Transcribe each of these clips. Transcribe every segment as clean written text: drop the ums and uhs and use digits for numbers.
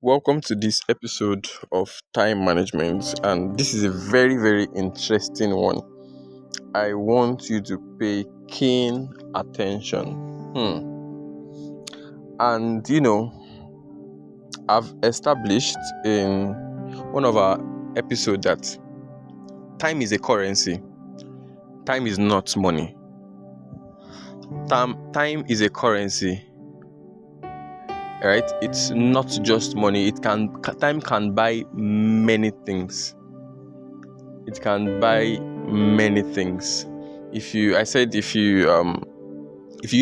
Welcome to this episode of time management, and this is a very, very interesting one. I want you to pay keen attention. And I've established in one of our episodes that time is a currency, time is not money. Time is a currency. Right? It's not just money. Time can buy many things. It can buy many things. If you use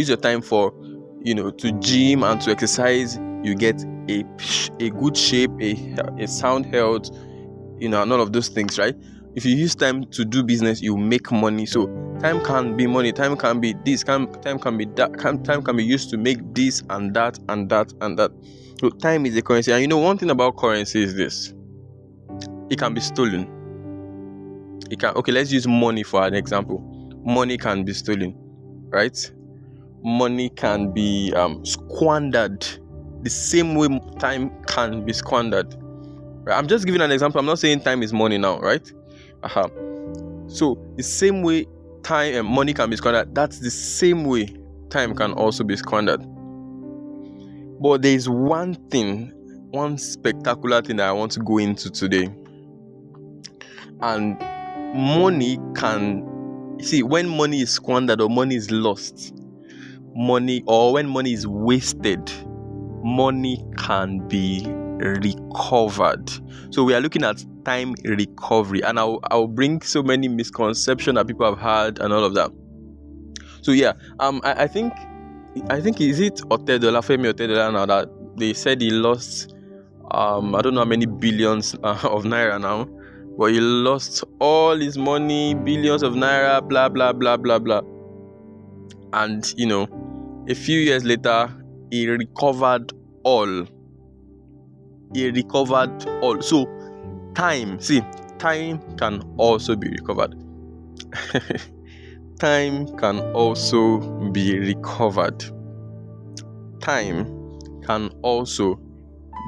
your time for to gym and to exercise, you get a good shape, a sound health, and all of those things, right? If you use time to do business, you make money. So time can be money, time can be this, time can be that, time can be used to make this and that and that and that. So time is a currency. And one thing about currency is this: it can be stolen. Let's use money for an example. Money can be stolen, right? Money can be squandered the same way time can be squandered. Right? I'm just giving an example. I'm not saying time is money now, right? So the same way time and money can be squandered, that's the same way time can also be squandered. But there is one spectacular thing that I want to go into today. And when money is squandered or money is lost, when money is wasted, money can be recovered. So we are looking at time recovery, and I'll bring so many misconceptions that people have had and all of that. So I think is it Femi Otedola now that they said he lost I don't know how many billions of naira now, but he lost all his money, billions of naira, blah blah blah blah blah, and a few years later he recovered all. So time can also be recovered. Time can also be recovered. Time can also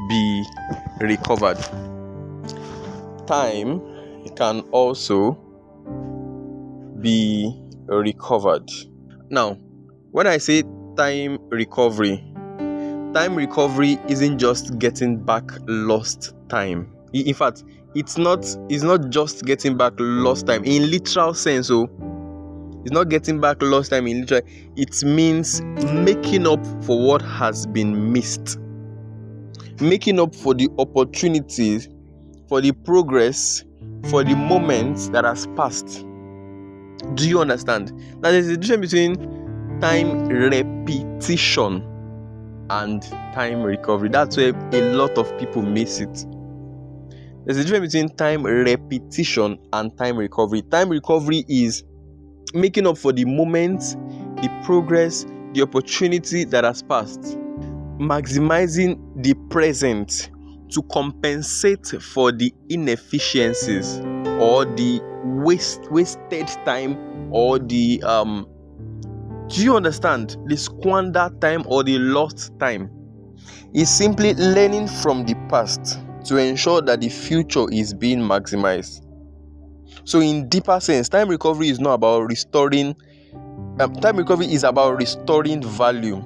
be recovered. Time can also be recovered. Now, when I say time recovery isn't just getting back lost time. In fact, it's not just getting back lost time in literal sense. So it's not getting back lost time in literal. It means making up for what has been missed, making up for the opportunities, for the progress, for the moments that has passed. Do you understand? Now there's a difference between time repetition and time recovery. That's where a lot of people miss it. There's a difference between time repetition and time recovery. Time recovery is making up for the moments, the progress, the opportunity that has passed, maximizing the present to compensate for the inefficiencies or the wasted time or the do you understand? The squandered time or the lost time is simply learning from the past to ensure that the future is being maximized. So in deeper sense, time recovery is not about restoring. Time recovery is about restoring value,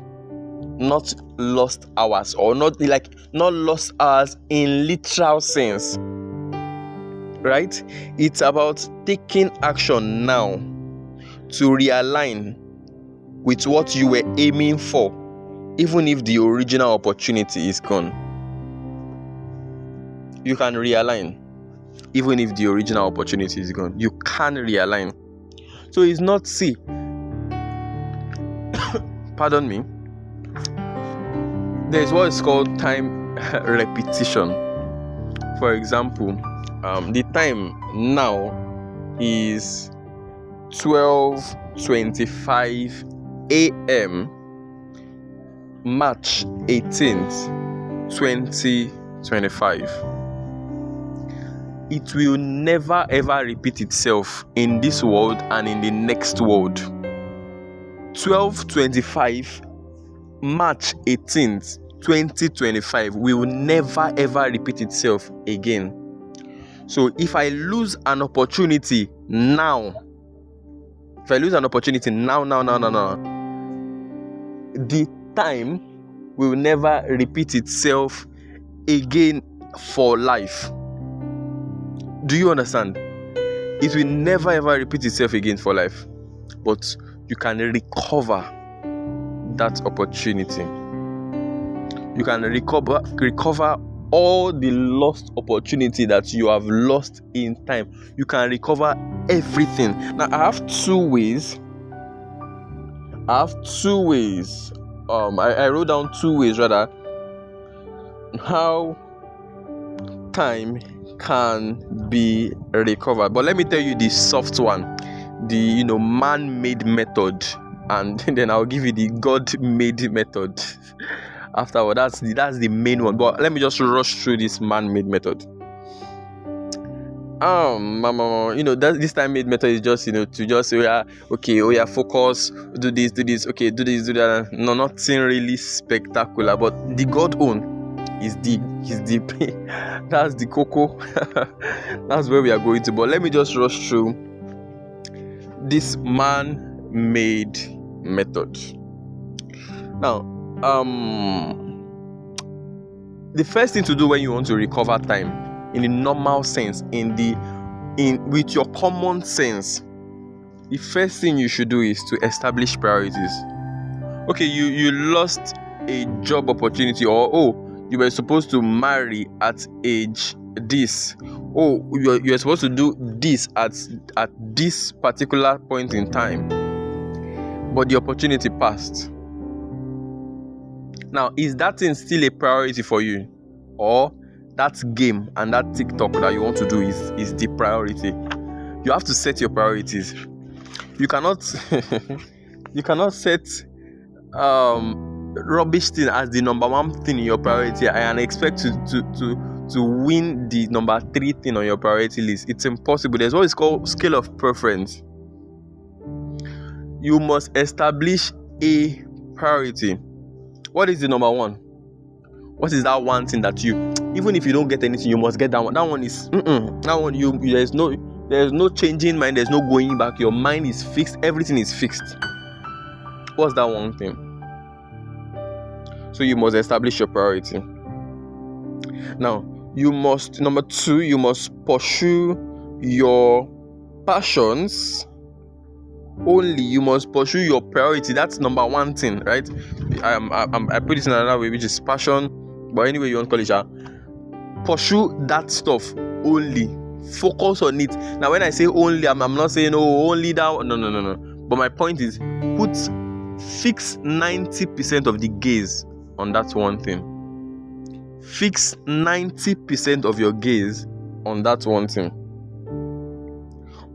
not lost hours, or not lost hours in literal sense. Right? It's about taking action now to realign with what you were aiming for, even if the original opportunity is gone. You can realign even if the original opportunity is gone. You can realign. So it's not pardon me. There's what is called time repetition. For example, the time now is 12:25 a.m. March 18th, 2025. It will never ever repeat itself in this world and in the next world. 12:25 March 18th 2025 will never ever repeat itself again. So if I lose an opportunity now, the time will never repeat itself again for life. Do you understand? It will never ever repeat itself again for life. But you can recover that opportunity. You can recover all the lost opportunity that you have lost in time. You can recover everything. Now I have two ways. I wrote down 2 ways rather how time can be recovered. But let me tell you the soft one, the man-made method, and then I'll give you the God-made method afterward. That's the main one. But let me just rush through this man-made method. This time-made method is just to just say, focus, do this, okay, do this, do that. No, nothing really spectacular. But the God own is the that's the cocoa. That's where we are going to. But let me just rush through this man-made method. Now, the first thing to do when you want to recover time in the normal sense, with your common sense, the first thing you should do is to establish priorities. Okay, you lost a job opportunity, or you were supposed to marry at age this. You're supposed to do this at this particular point in time, but the opportunity passed. Now, is that thing still a priority for you, or that game and that TikTok that you want to do is the priority? You have to set your priorities. You cannot set rubbish thing as the number one thing in your priority and expect to win the number 3 thing on your priority list. It's impossible. There's what is called scale of preference. You must establish a priority. What is the number one? What is that one thing that even if you don't get anything, you must get that one? That one is that one. There's no changing mind. There's no going back. Your mind is fixed. Everything is fixed. What's that one thing? So you must establish your priority. Now, number 2, you must pursue your passions only. You must pursue your priority. That's number 1 thing, right? I put it in another way, which is passion. But anyway, you want to call it, pursue that stuff only. Focus on it. Now, when I say only, I'm not saying only that. No. But my point is, fix 90% of the gaze on that one thing. Fix 90% of your gaze on that one thing.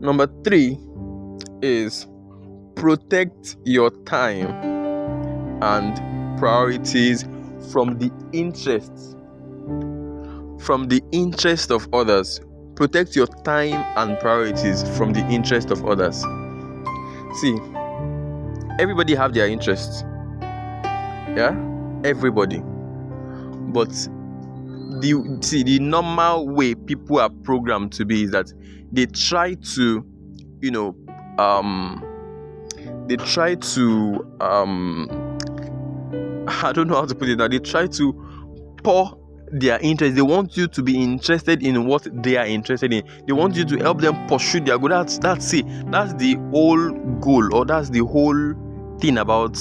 Number 3 is protect your time and priorities from the interest of others. Protect your time and priorities from the interest of others. See, everybody have their interests. Yeah, everybody. But the normal way people are programmed to be is that they try to, I don't know how to put it now. They try to pour their interest. They want you to be interested in what they are interested in. They want you to help them pursue their goal. That's the whole goal, or that's the whole thing about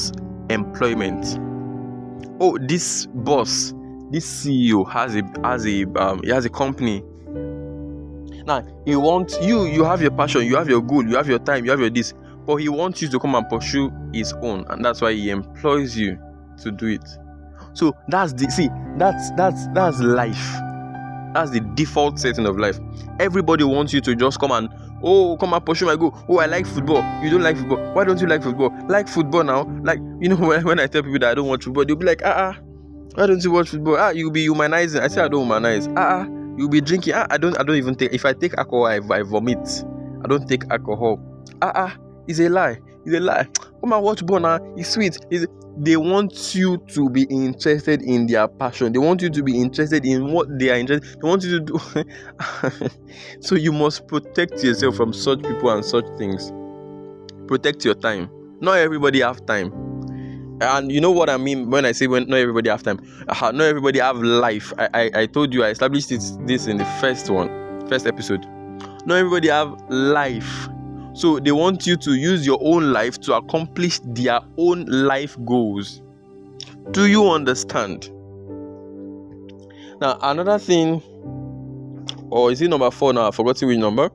employment. This boss, this CEO has a company. Now he wants you have your passion, you have your goal, you have your time, you have your this, but he wants you to come and pursue his own, and that's why he employs you to do it. So that's life. That's the default setting of life. Everybody wants you to just come and pursue my goal. I like football. You don't like football. Why don't you like football? Like football now. Like, when I tell people that I don't watch football, they'll be like, why don't you watch football? You'll be humanizing. I say I don't humanize. You'll be drinking. I don't even take. If I take alcohol, I vomit. I don't take alcohol. It's a lie. It's a lie. Come and watch Bona. It's sweet. They want you to be interested in their passion. They want you to be interested in what they are interested. They want you to do. So you must protect yourself from such people and such things. Protect your time. Not everybody have time. And you know what I mean when I say when not everybody have time. Not everybody have life. I told you, I established this in the first episode. Not everybody have life. So they want you to use your own life to accomplish their own life goals. Do you understand? Now, another thing, or is it number 4 now? I've forgotten which number.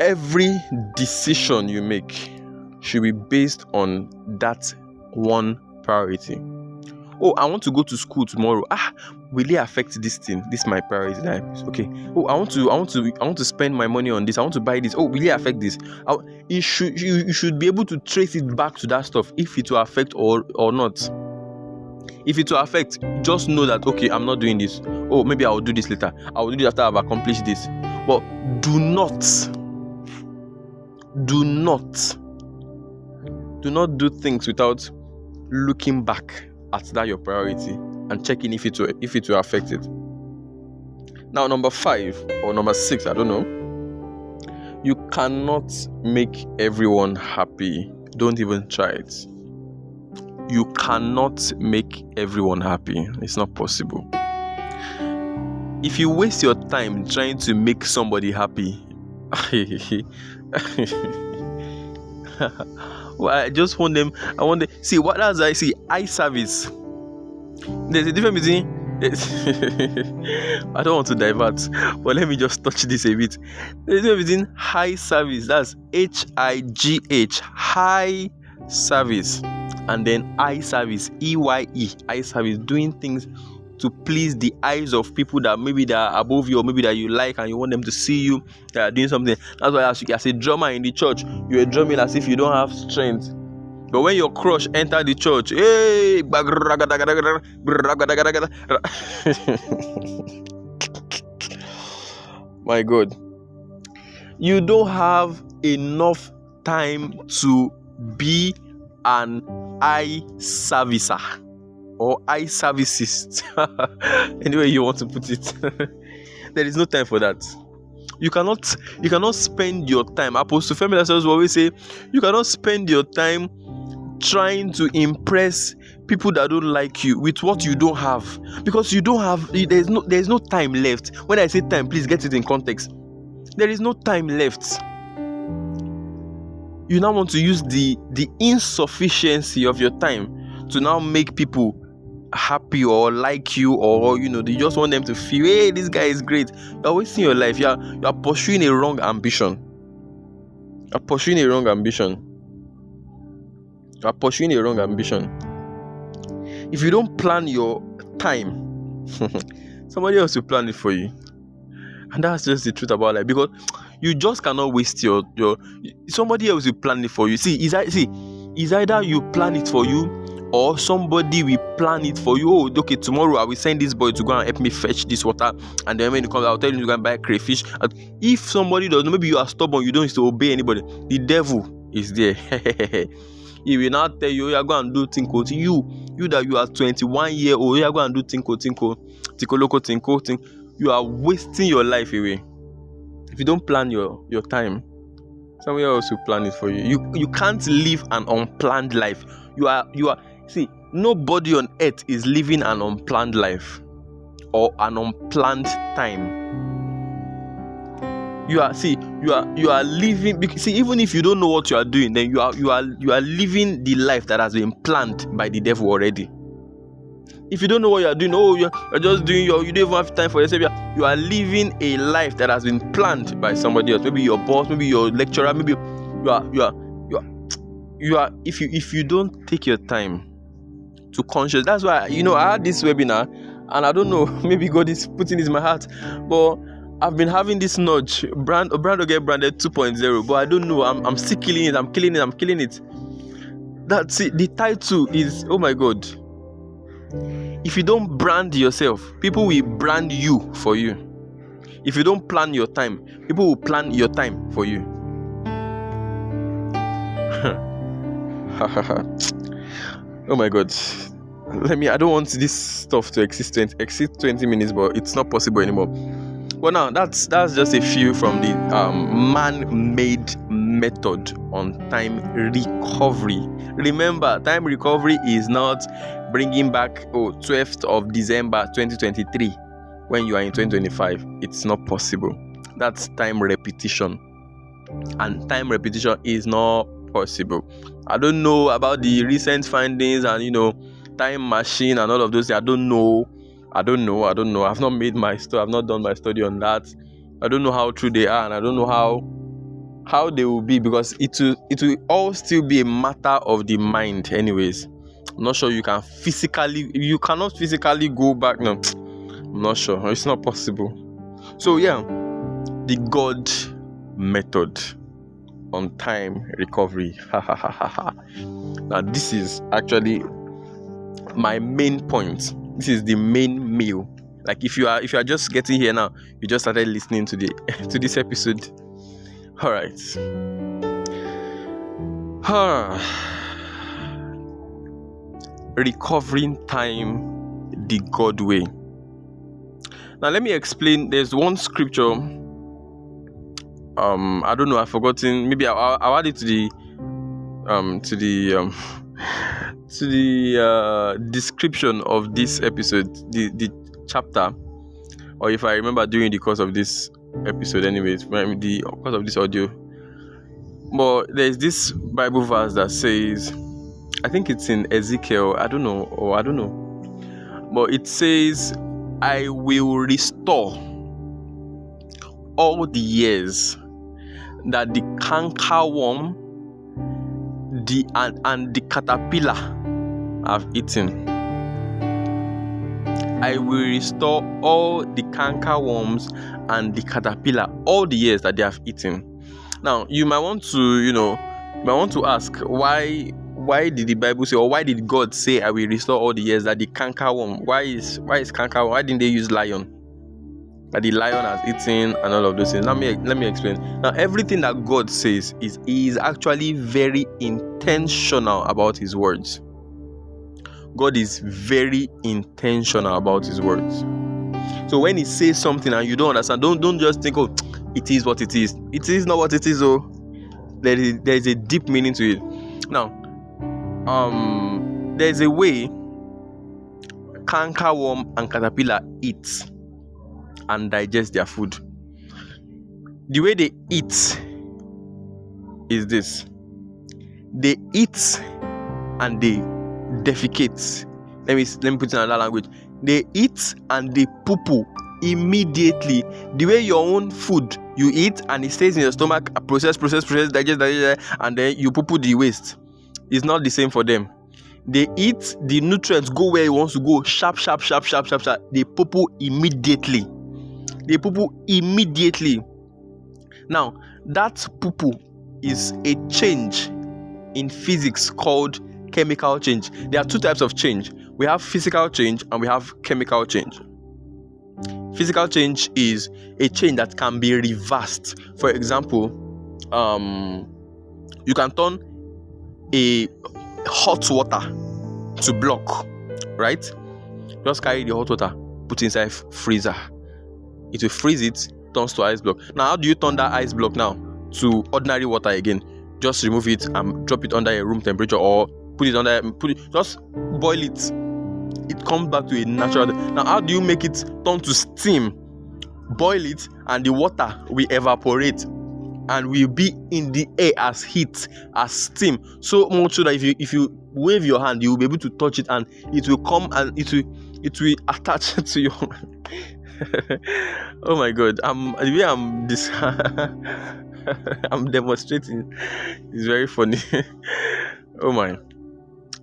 Every decision you make should be based on that one priority. Oh, I want to go to school tomorrow. Will it affect this thing? This is my priority. Okay. Oh, I want to spend my money on this. I want to buy this. Oh, will it affect this? You should be able to trace it back to that stuff if it will affect or not. If it will affect, just know that okay, I'm not doing this. Oh, maybe I will do this later. I will do this after I've accomplished this. But do not do things without looking back at that your priority and checking if it will affect it. Now, number 5 or number 6, I don't know. You cannot make everyone happy. Don't even try it. You cannot make everyone happy. It's not possible. If you waste your time trying to make somebody happy, well, I just want them. See what else I see. Eye service. There's a difference between. I don't want to divert, but let me just touch this a bit. There's a difference between high service. That's HIGH, high service, and then eye service, EYE, eye service, doing things to please the eyes of people that maybe they are above you or maybe that you like and you want them to see you that are doing something. That's why as a drummer in the church, you're drumming as if you don't have strength. But when your crush enter the church, hey, my God, you don't have enough time to be an eye servicer or eye servicist. Anyway you want to put it. There is no time for that. You cannot spend your time. Apostle Femi will always say, you cannot spend your time trying to impress people that don't like you with what you don't have, because you don't have. There's no time left. When I say time, please get it in context. There is no time left. You now want to use the insufficiency of your time to now make people happy or like you, or you just want them to feel, hey, this guy is great. You're wasting your life. You're pursuing a wrong ambition. You're pursuing a wrong ambition. If you don't plan your time, somebody else will plan it for you. And that's just the truth about life, because you just cannot waste your somebody else will plan it for you. It's either you plan it for you or somebody will plan it for you. Oh, okay, tomorrow I will send this boy to go and help me fetch this water, and then when he comes, I'll tell him to go and buy crayfish. And if somebody doesn't, maybe you are stubborn, you don't need to obey anybody, the devil is there. He will now tell you, go and do tinko. You that you are 21 years old, go and do tinko, you are wasting your life away. If you don't plan your time, somebody else will plan it for you. You can't live an unplanned life. You are nobody on earth is living an unplanned life or an unplanned time. You are living. Even if you don't know what you are doing, then you are living the life that has been planned by the devil already. If you don't know what you are doing, you're just doing you don't even have time for yourself. You are living a life that has been planned by somebody else. Maybe your boss, maybe your lecturer, maybe you are. If you don't take your time to conscious, that's why I had this webinar, and I don't know, maybe God is putting it in my heart, but I've been having this nudge, brand will get branded 2.0, but I don't know. I'm still killing it. I'm killing it. That's it. The title is, oh my God. If you don't brand yourself, people will brand you for you. If you don't plan your time, people will plan your time for you. Oh my god. I don't want this stuff to exceed 20 minutes, but it's not possible anymore. Well, now that's just a few from the man-made method on time recovery. Remember, time recovery is not bringing back 12th of December 2023 when you are in 2025. It's not possible. That's time repetition, and time repetition is not possible. I don't know about the recent findings and time machine and all of those things. I don't know. I've not made my study. I've not done my study on that. I don't know how true they are, and I don't know how they will be, because it will all still be a matter of the mind anyways. I'm not sure you cannot physically go back. No, I'm not sure. It's not possible. So yeah, the God method on time recovery. Now this is actually my main point. This is the main meal. Like if you are just getting here now, you just started listening to this episode. All right. Recovering time the God way. Now let me explain. There's one scripture. I don't know. I've forgotten. Maybe I'll add it to the description of this episode, the chapter, or if I remember during the course of this episode, anyways, the course of this audio. But there's this Bible verse that says, I think it's in Ezekiel. I don't know, but it says, "I will restore all the years that the cankerworm and the caterpillar have eaten. I will restore all the cankerworms and the caterpillar, all the years that they have eaten." Now, you might want to ask, why did the Bible say, or why did God say, "I will restore all the years that the cankerworm"? Why is cankerworm? Why didn't they use lion? That the lion has eaten and all of those things. Let me explain. Now, everything that God says is actually very intentional about His words. God is very intentional about His words. So when He says something and you don't understand, don't just think, "Oh, it is what it is." It is not what it is. Oh, there is a deep meaning to it. Now, there's a way cankerworm and caterpillar eat and digest their food. The way they eat is this: they eat and they defecate. Let me put it in another language. They eat and they poo-poo immediately. The way your own food, you eat and it stays in your stomach, process, digest, and then you poo-poo the waste. It's not the same for them. They eat, the nutrients go where it wants to go, sharp. They poo-poo immediately. Now, that poo-poo is a change in physics called chemical change. There are two types of change. We have physical change and we have chemical change. Physical change is a change that can be reversed. For example, you can turn a hot water to block, right? Just carry the hot water, put inside freezer. It will freeze it, turns to ice block. Now, how do you turn that ice block now to ordinary water again? Just remove it and drop it under a room temperature, or just boil it. It comes back to a natural. Now, how do you make it turn to steam? Boil it, and the water will evaporate and will be in the air as heat, as steam. So much so that if you wave your hand, you will be able to touch it, and it will come and it will attach to your. Oh my God! The way I'm demonstrating is very funny. Oh my!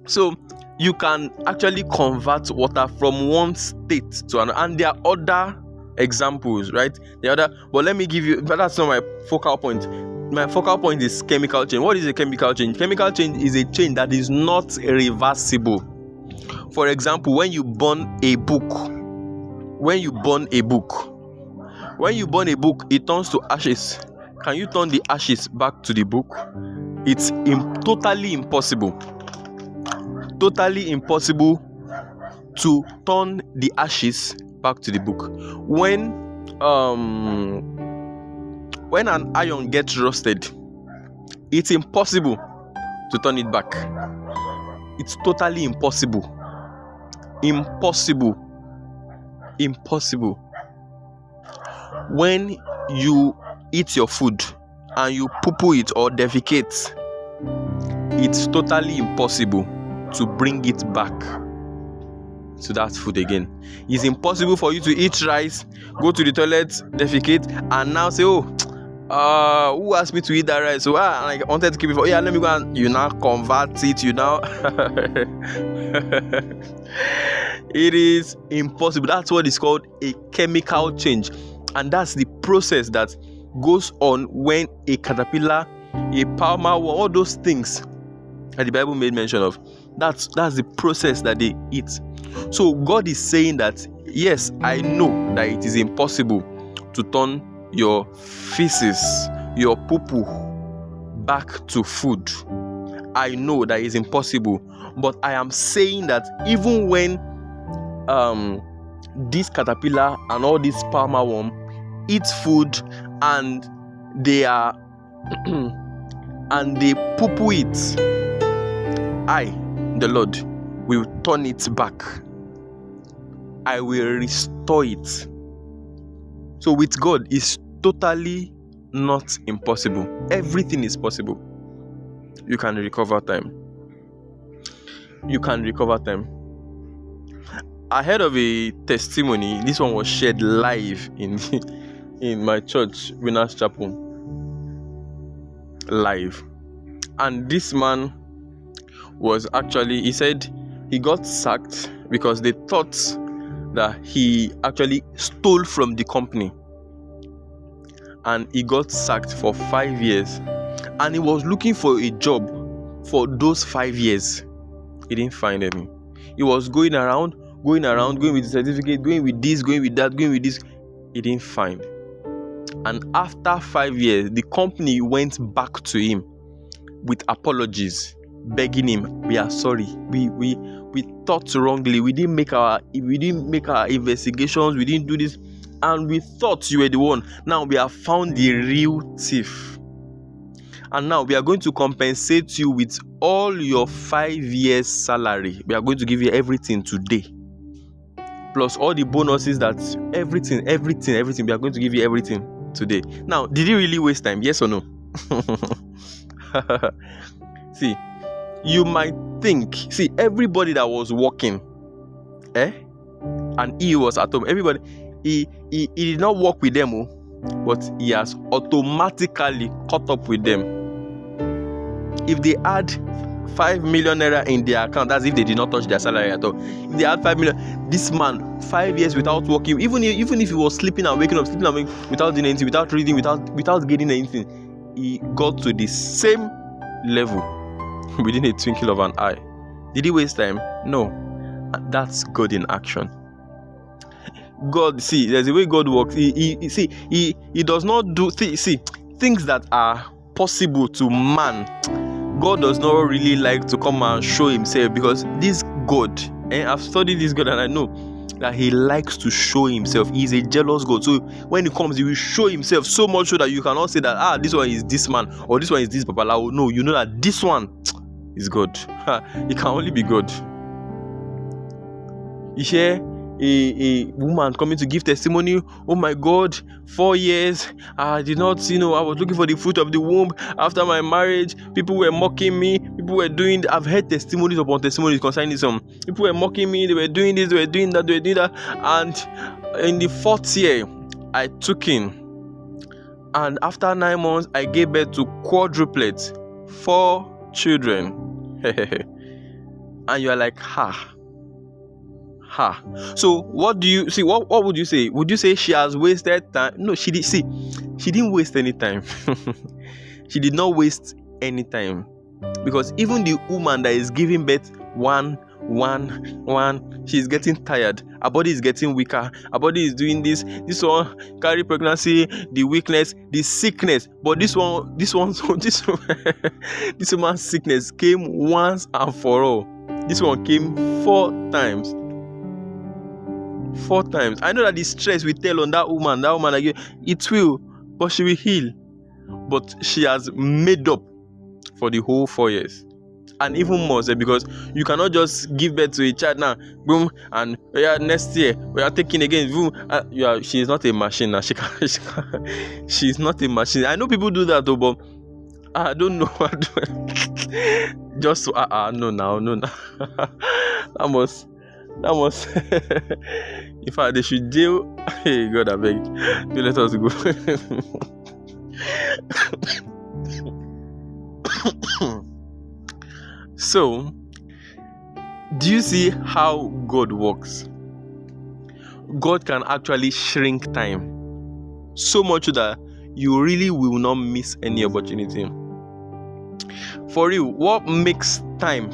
So you can actually convert water from one state to another, and there are other examples, right? But let me give you. But that's not my focal point. My focal point is chemical change. What is a chemical change? Chemical change is a change that is not reversible. For example, when you burn a book, it turns to ashes. Can you turn the ashes back to the book? It's totally impossible to turn the ashes back to the book. When an iron gets rusted, it's impossible to turn it back. It's totally impossible. When you eat your food and you poo-poo it or defecate, it's totally impossible to bring it back to that food again. It's impossible for you to eat rice, go to the toilet, defecate, and now say, who asked me to eat that rice? So I wanted to keep it for, let me go, and you now convert it, it is impossible. That's what is called a chemical change, and that's the process that goes on when a caterpillar, a palmer, all those things that the Bible made mention of, that's the process that they eat. So God is saying that, yes, I know that it is impossible to turn your feces, your poo-poo back to food. I know that it's impossible, but I am saying that even when this caterpillar and all this palmer worm eat food and they are and they poo-poo it, I, the Lord, will turn it back. I will restore it. So with God, it's totally not impossible. Everything is possible. You can recover time. I heard of a testimony. This one was shared live in my church, Winners Chapel. Live. And this man was actually, he said he got sacked because they thought that he actually stole from the company, and he got sacked for 5 years, and he was looking for a job for those 5 years. He didn't find any. He was going around, going with the certificate, going with this, going with that, going with this. He didn't find. And after 5 years, the company went back to him with apologies, begging him, we are sorry, we thought wrongly, we didn't make our investigations, we didn't do this, and we thought you were the one. Now we have found the real thief, and now we are going to compensate you with all your 5 years salary. We are going to give you everything today, plus all the bonuses, that everything. We are going to give you everything today. Now, did he really waste time? Yes or no? See, you might think, everybody that was working, and he was at home, everybody, he did not work with them, but he has automatically caught up with them. If they had 5 million naira in their account, that's if they did not touch their salary at all. If they had 5 million, this man, 5 years without working, even if he was sleeping and waking up, without doing anything, without reading, without getting anything, he got to the same level within a twinkle of an eye. Did he waste time? No. That's God in action. God, there's a way God works. He does not do things that are possible to man. God does not really like to come and show himself, because this God, I've studied this God and I know that he likes to show himself. He's a jealous God. So when he comes, he will show himself so much so that you cannot say that, this one is this man or this one is this Babalawo. No, you know that this one is God. It can only be God. You hear a woman coming to give testimony, oh my God, 4 years, I did not, I was looking for the fruit of the womb. After my marriage, people were mocking me, people were doing, I've heard testimonies upon testimonies concerning some. People were mocking me, they were doing this, they were doing that, and in the 4th year, I took in, and after 9 months, I gave birth to quadruplets, 4 children. And you are like, So what do you see? What would you say? Would you say she has wasted time? No, she didn't waste any time. She did not waste any time, because even the woman that is giving birth one one. She's getting tired. Her body is getting weaker. Her body is doing this one carry pregnancy, the weakness, the sickness. But this woman's sickness came once and for all. This one came 4 times. 4 times. I know that the stress we tell on that woman again, it will, but she will heal. But she has made up for the whole 4 years. And even more so, because you cannot just give birth to a child now, boom, and next year we are taking again, boom. She is not a machine now. She's not a machine. I know people do that though, but I don't know. Just no now. that must. In fact, they should jail. Hey God, I beg. Do let us go. So, do you see how God works? God can actually shrink time so much that you really will not miss any opportunity. For you, what makes time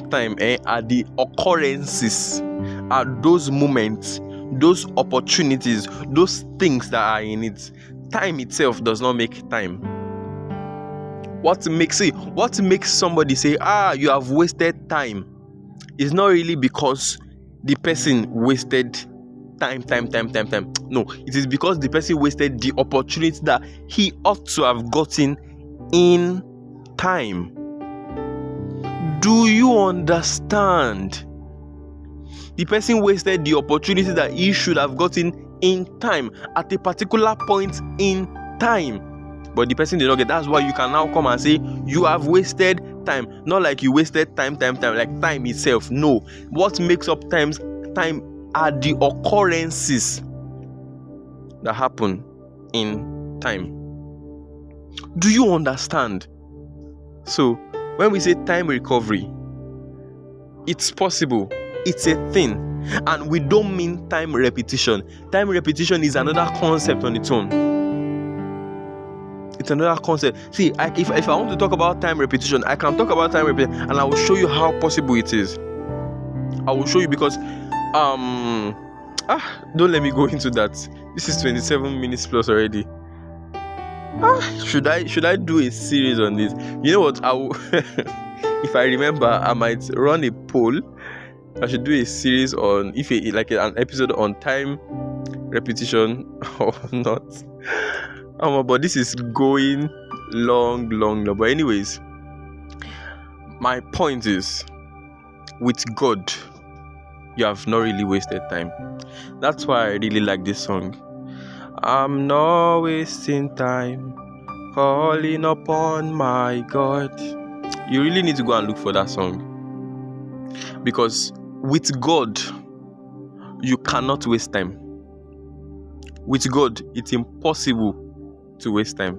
are the occurrences, are those moments, those opportunities, those things that are in it. Time itself does not make time. What makes somebody say, you have wasted time, is not really because the person wasted time. No, it is because the person wasted the opportunity that he ought to have gotten in time. Do you understand? The person wasted the opportunity that he should have gotten in time, at a particular point in time. But the person did not get. That's why you can now come and say you have wasted time. Not like you wasted time, like time itself. No. What makes up time are the occurrences that happen in time. Do you understand? So, when we say time recovery, it's possible. It's a thing. And we don't mean time repetition. Time repetition is another concept on its own. It's another concept. See, if I want to talk about time repetition, I can talk about time repetition, and I will show you how possible it is. I will show you, because don't let me go into that. This is 27 minutes plus already. Should I do a series on this? You know what? I will if I remember, I might run a poll. I should do a series on an episode on time repetition or not. But this is going long. But anyways, my point is, with God, you have not really wasted time. That's why I really like this song. I'm not wasting time calling upon my God. You really need to go and look for that song, because with God, you cannot waste time. With God, it's impossible to waste time.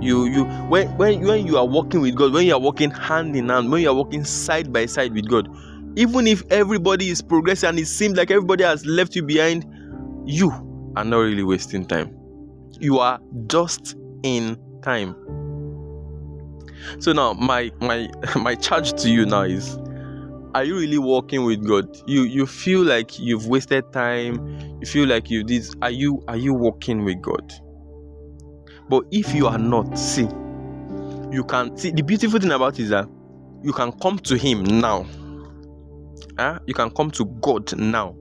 When you are walking with God, when you are walking hand in hand, when you are walking side by side with God, even if everybody is progressing and it seems like everybody has left you behind, you are not really wasting time. You are just in time. So now my charge to you now is, are you really walking with God? You feel like you've wasted time, you feel like are you walking with God? But if you are not, you can see, the beautiful thing about it is that you can come to Him now. You can come to God now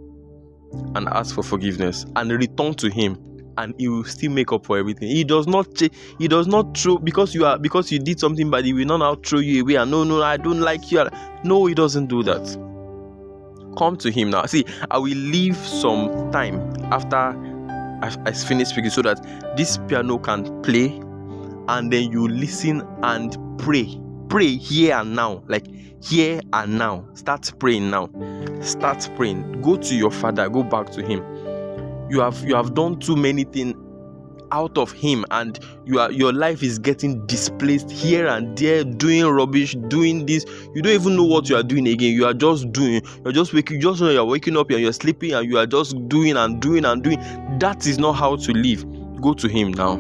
and ask for forgiveness and return to Him, and He will still make up for everything. He does not throw, because you did something bad, He will not now throw you away and no, I don't like you. No, He doesn't do that. Come to Him now. See, I will leave some time after I finish speaking so that this piano can play, and then you listen and pray here and now. Like here and now. Start praying now. Start praying. Go to your Father. Go back to Him. You have done too many things out of Him, and your life is getting displaced here and there, doing rubbish, doing this. You don't even know what you are doing again. You are just doing. You're just waking. Just know you're waking up and you're sleeping, and you are just doing and doing and doing. That is not how to live. Go to Him now.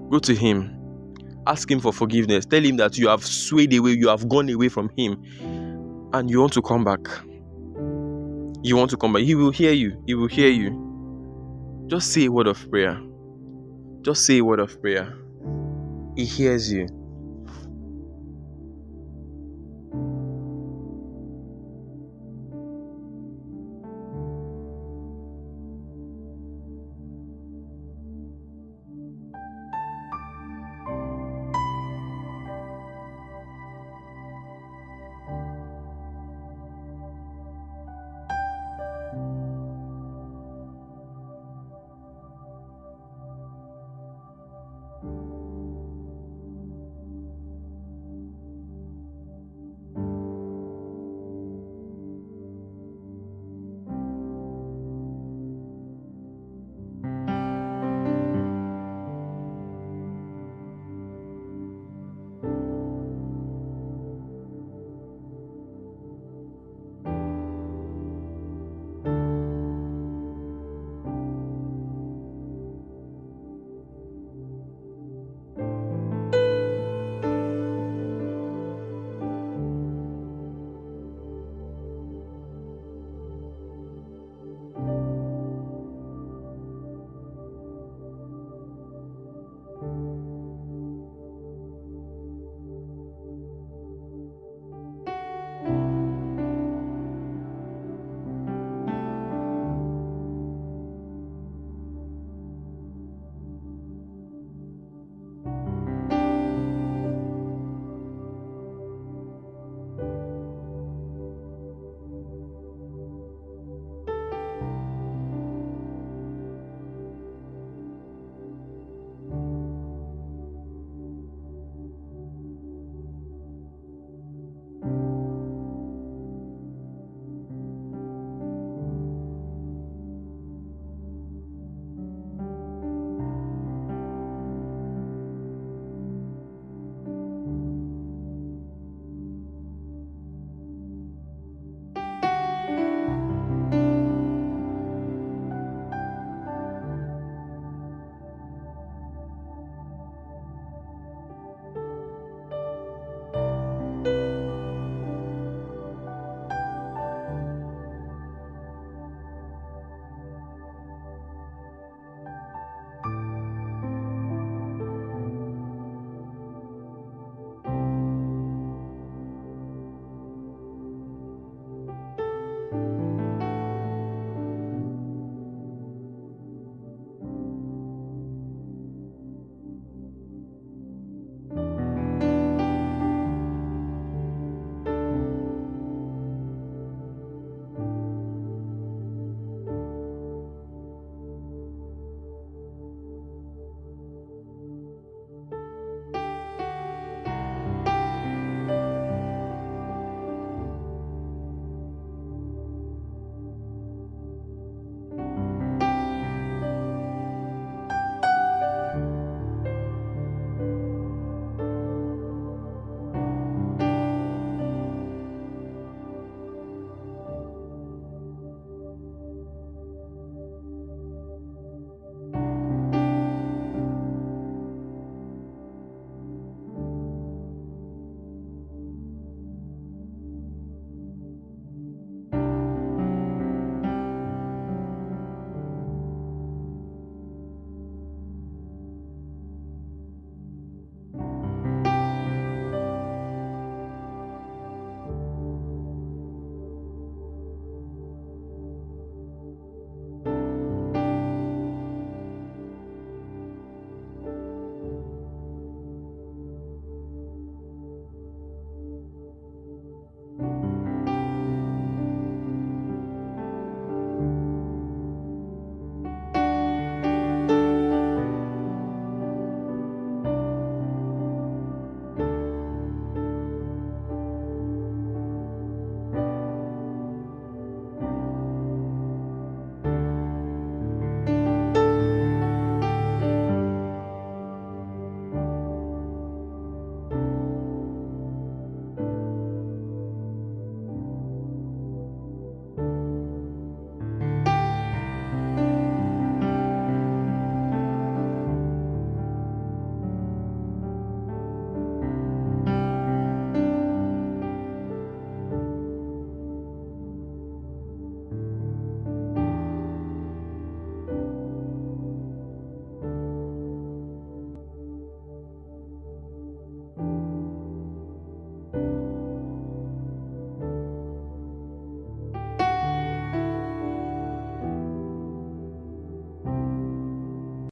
Go to Him. Ask Him for forgiveness. Tell Him that you have swayed away. You have gone away from Him, and you want to come back. You want to come back. He will hear you. He will hear you. Just say a word of prayer. Just say a word of prayer. He hears you.